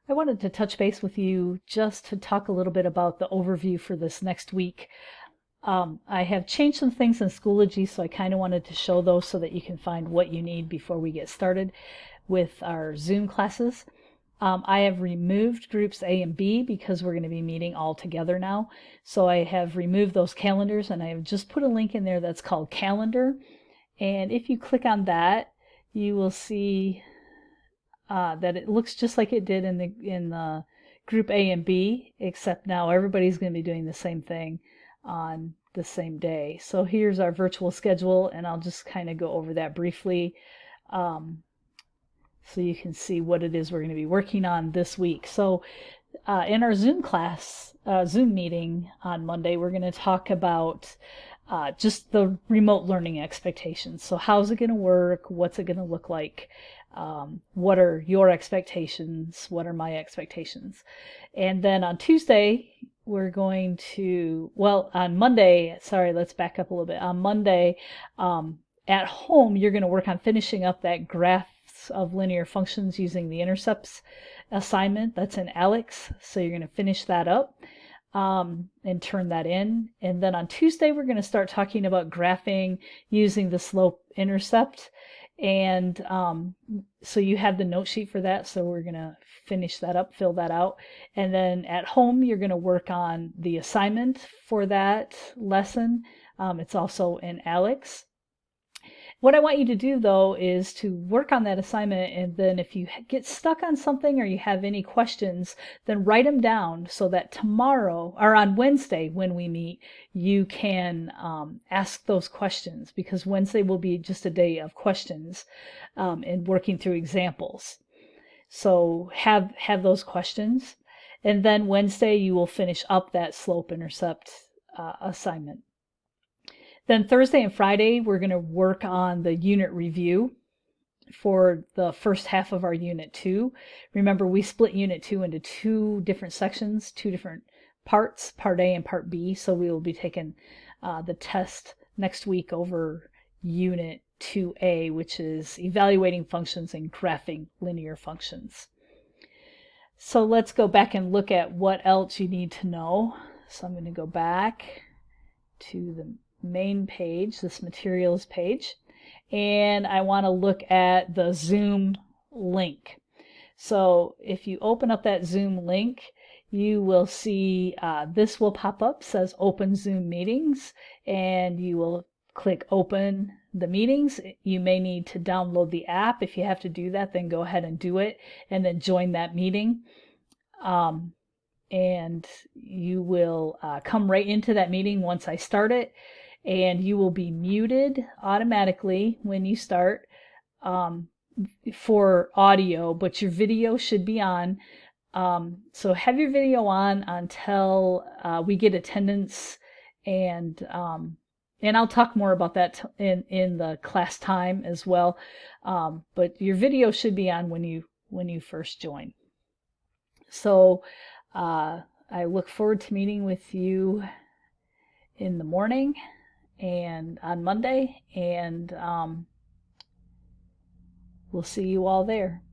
I wanted to touch base with you just to talk a little bit about the overview for this next week. I have changed some things in Schoology, so I kind of wanted to show those so that you can find what you need before we get started with our Zoom classes. I have removed groups A and B because we're going to be meeting all together now. So I have removed those calendars and I have just put a link in there that's called Calendar. And if you click on that, you will see that it looks just like it did in the group A and B, except now everybody's going to be doing the same thing on the same day. So here's our virtual schedule, and I'll just kind of go over that briefly so you can see what it is we're going to be working on this week. So in our Zoom class, Zoom meeting on Monday, we're going to talk about just the remote learning expectations. So how's it going to work? What's it going to look like? What are your expectations? What are my expectations? And then on Tuesday, we're going to, well, on Monday, sorry, let's back up a little bit. On Monday, at home, you're going to work on finishing up that graphs of linear functions using the intercepts assignment that's in ALEX. So you're going to finish that up and turn that in. And then on Tuesday, we're going to start talking about graphing using the slope intercept. And so you have the note sheet for that. So we're going to finish that up, fill that out. And then at home, you're going to work on the assignment for that lesson. It's also in ALEX. What I want you to do, though, is to work on that assignment, and then if you get stuck on something or you have any questions, then write them down so that tomorrow, or on Wednesday when we meet, you can ask those questions, because Wednesday will be just a day of questions and working through examples. So have those questions, and then Wednesday you will finish up that slope-intercept assignment. Then Thursday and Friday, we're going to work on the unit review for the first half of our Unit 2. Remember, we split Unit 2 into two different sections, two different parts, Part A and Part B, so we will be taking the test next week over Unit 2A, which is evaluating functions and graphing linear functions. So let's go back and look at what else you need to know. So I'm going to go back to the main page, this materials page, and I want to look at the Zoom link. So if you open up that Zoom link, you will see this will pop up, says Open Zoom Meetings, and you will click Open the Meetings. You may need to download the app. If you have to do that, then go ahead and do it, and then join that meeting. And you will come right into that meeting once I start it, and you will be muted automatically when you start for audio, but your video should be on. So have your video on until we get attendance, and I'll talk more about that in the class time as well. But your video should be on when you first join. So I look forward to meeting with you in the morning and on Monday, and we'll see you all there.